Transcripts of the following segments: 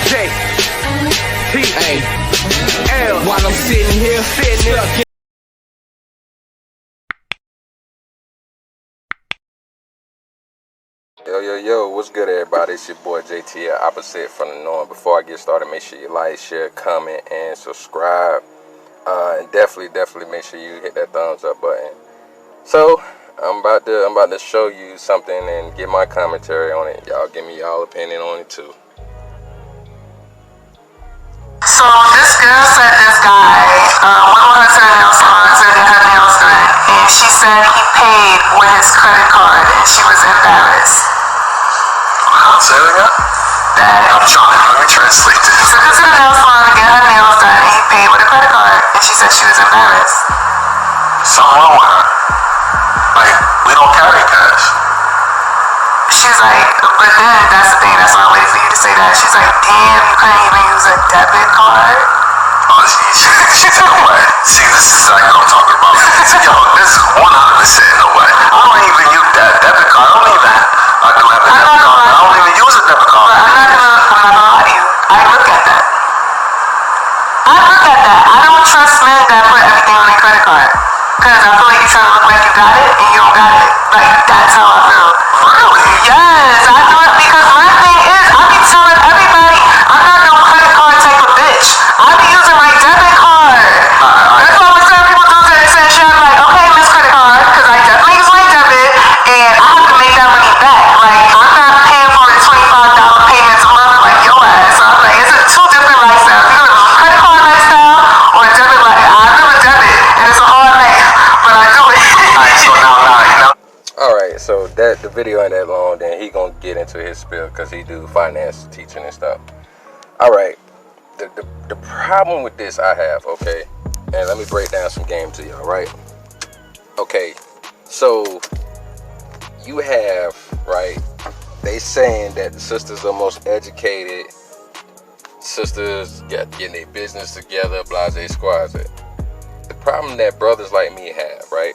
J-T-A-L. While I'm sitting here. Yo, what's good, everybody? It's your boy JT, opposite from the norm. Before I get started, make sure you like, share, comment, and subscribe. And definitely make sure you hit that thumbs up button. So I'm about to show you something and give my commentary on it. Y'all give me y'all opinion on it too. So this girl said this guy went on her nail salon to get her nails done, and she said he paid with his credit card, and she was embarrassed. Say it again? Let me translate this. She took her to the nail salon to get her nails done, and he paid with a credit card, and she said she was embarrassed. Something wrong with her. Like, we don't carry cash. She's like, but then that's the thing, that's why I waited for you to say that. She's like, damn, you couldn't even use a debit card? Oh, she took a way. See, this is exactly what I'm talking about. See, yo, this is 100% in a way. I don't even use that debit card. I do have a debit card. I don't even use a debit card. I'm not gonna lie to you. I look at that. I don't trust men that put everything on their credit card. Because I feel like you're trying to look like you got it, and you don't got it. Like, that's how I feel. Really? Yes, I do it because my thing is, I be telling everybody, I'm not no credit card type of bitch. I be using my debit card. That's why when certain people do that, they say shit, I'm like, okay, Miss Credit Card, because I definitely use my debit, and I have to make that money back. Like, I'm not paying for the $25 payments a month like your ass. So I'm like, it's two different lifestyles. You know, credit card lifestyle or debit lifestyle. I live a debit, and it's a hard life, but I do it. Alright, so now, you know. Alright, so that the video ain't that long, then he gonna get into his spiel because he do finance teaching and stuff. Alright, the problem with this I have, okay, and let me break down some game to y'all, right? Okay, so you have, right, they saying that the sisters are most educated, sisters getting their business together, blase squads. The problem that brothers like me have, right,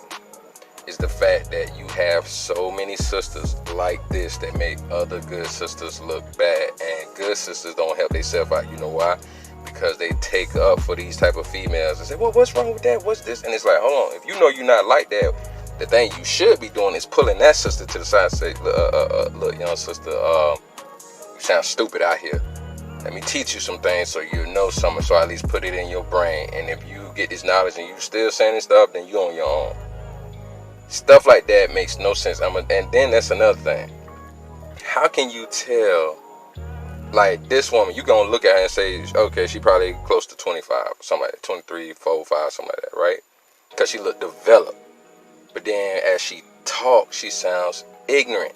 is the fact that you have so many sisters like this that make other good sisters look bad, and good sisters don't help themselves out. You know why? Because they take up for these type of females and say, well, what's wrong with that? What's this? And it's like, hold on, if you know you're not like that, the thing you should be doing is pulling that sister to the side and say, look, young sister, you sound stupid out here. Let me teach you some things so you know something, so I at least put it in your brain. And if you get this knowledge and you still saying this stuff, then you on your own. Stuff like that makes no sense. And then that's another thing. How can you tell, like, this woman, you gonna look at her and say, okay, she probably close to 25, something like that, 23, 4, 5, something like that, right? Because she look developed. But then as she talks, she sounds ignorant.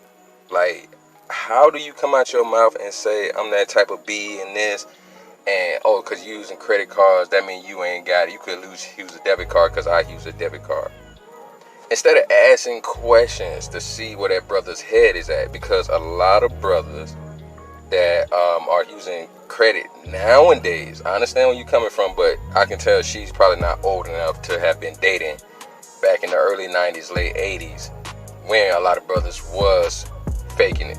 Like, how do you come out your mouth and say, I'm that type of B in this, and, oh, because you're using credit cards, that means you ain't got it. You could use a debit card because I use a debit card. Instead of asking questions to see where that brother's head is at, because a lot of brothers that are using credit nowadays, I understand where you're coming from, but I can tell she's probably not old enough to have been dating back in the early 90s, late 80s, when a lot of brothers was faking it.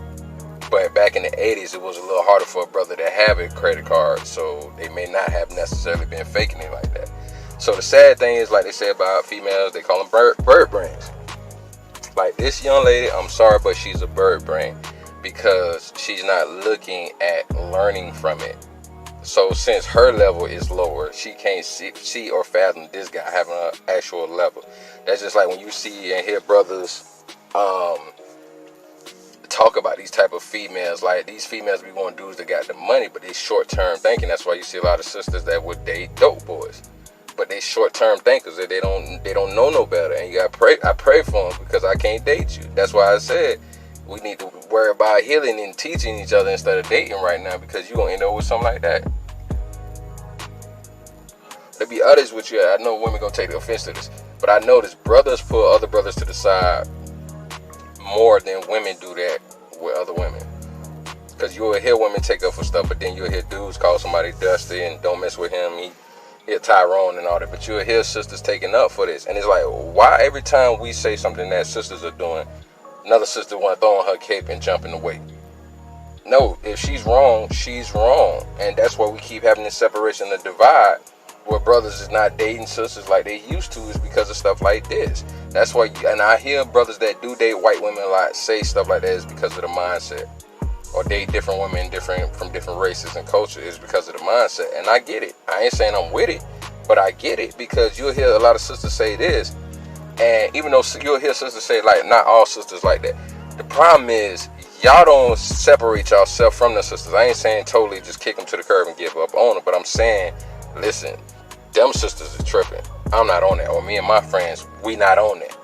But back in the 80s, it was a little harder for a brother to have a credit card, so they may not have necessarily been faking it like that. So the sad thing is, like they say about females, they call them bird brains. Like this young lady, I'm sorry, but she's a bird brain because she's not looking at learning from it. So since her level is lower, she can't see or fathom this guy having an actual level. That's just like when you see and hear brothers talk about these type of females. Like these females be one dudes that got the money, but they short-term thinking. That's why you see a lot of sisters that would date dope boys. But they short-term thinkers, that they don't know no better, and you gotta pray. I pray for them because I can't date you. That's why I said we need to worry about healing and teaching each other instead of dating right now, because you gonna end up with something like that. To be honest with you, I know women gonna take offense to this, but I notice brothers pull other brothers to the side more than women do that with other women. Because you'll hear women take up for stuff, but then you'll hear dudes call somebody dusty and don't mess with him. He'll Tyrone and all that, but you'll hear sisters taking up for this. And it's like, why every time we say something that sisters are doing, another sister want to throw on her cape and jump in the way? No, if she's wrong, and that's why we keep having this separation, the divide, where brothers is not dating sisters like they used to, is because of stuff like this. That's why, and I hear brothers that do date white women a lot say stuff like that is because of the mindset, or date different women from different races and culture is because of the mindset. And I get it. I ain't saying I'm with it, but I get it, because you'll hear a lot of sisters say this, and even though you'll hear sisters say, like, not all sisters like that. The problem is, y'all don't separate yourself from the sisters. I ain't saying totally just kick them to the curb and give up on them, but I'm saying, listen, them sisters are tripping. I'm not on that. Or me and my friends, we not on that.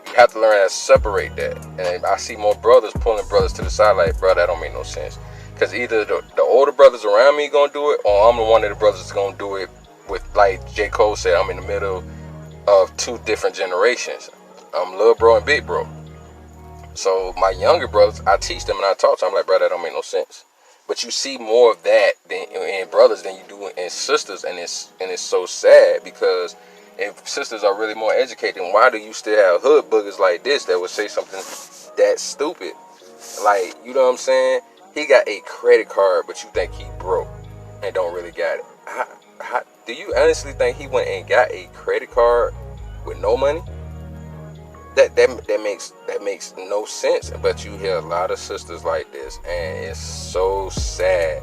You have to learn how to separate that. And I see more brothers pulling brothers to the side like, bro, that don't make no sense. Because either the older brothers around me gonna do it, or I'm the one of the brothers that's gonna do it with, like J. Cole said, I'm in the middle of two different generations. I'm little bro and big bro. So my younger brothers, I teach them and I talk to them. I'm like, bro, that don't make no sense. But you see more of that in brothers than you do in sisters, and it's so sad, because if sisters are really more educated, then why do you still have hood boogers like this that would say something that stupid? Like, you know what I'm saying? He got a credit card, but you think he broke and don't really got it. Do you honestly think he went and got a credit card with no money? That makes no sense. But you hear a lot of sisters like this, and it's so sad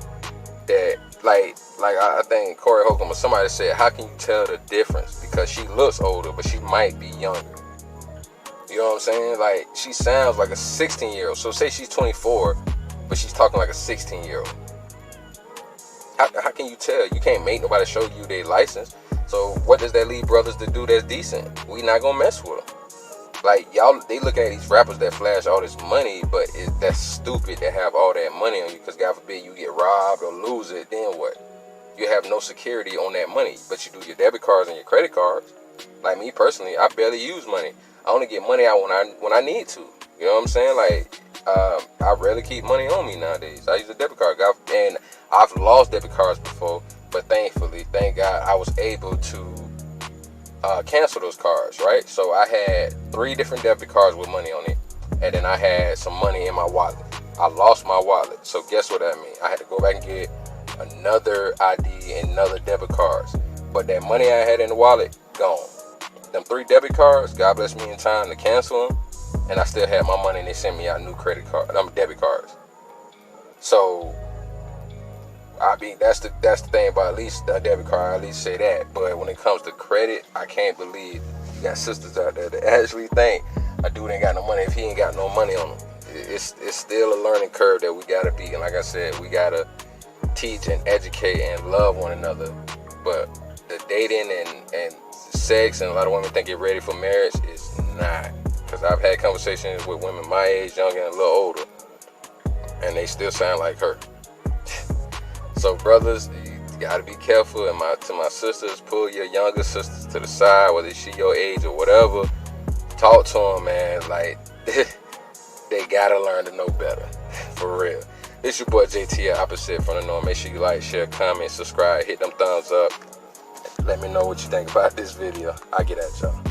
that like I think Corey Holcomb or somebody said, how can you tell the difference? Because she looks older, but she might be younger. You know what I'm saying? Like, she sounds like a 16-year-old. So say she's 24, but she's talking like a 16-year-old. How can you tell? You can't make nobody show you their license. So what does that leave brothers to do that's decent? We not gonna mess with them. Like, y'all, they look at these rappers that flash all this money, but that's stupid to have all that money on you, because God forbid you get robbed or lose it, then what? You have no security on that money, but you do your debit cards and your credit cards. Like me personally, I barely use money. I only get money out when I need to. You know what I'm saying? Like, I rarely keep money on me nowadays. I use a debit card, and I've lost debit cards before, but thankfully, thank God, I was able to cancel those cards, right? So I had 3 different debit cards with money on it, and then I had some money in my wallet. I lost my wallet, so guess what that means? I had to go back and get another ID and another debit cards. But that money I had in the wallet, gone. Them 3 debit cards, God bless me in time to cancel them, and I still had my money, and they sent me out new debit cards. So I mean, that's the thing about at least a debit card. I at least say that. But when it comes to credit, I can't believe you got sisters out there that actually think a dude ain't got no money if he ain't got no money on him. It's still a learning curve that we gotta be. And like I said, we gotta teach and educate and love one another. But the dating and sex, and a lot of women think you're ready for marriage, is not. Because I've had conversations with women my age, younger and a little older, and they still sound like her. So brothers, you gotta be careful. And to my sisters, pull your younger sisters to the side, whether she your age or whatever. Talk to them, man. Like, they gotta learn to know better, for real. It's your boy JT, opposite from the norm. Make sure you like, share, comment, subscribe, hit them thumbs up. Let me know what you think about this video. I'll get at y'all.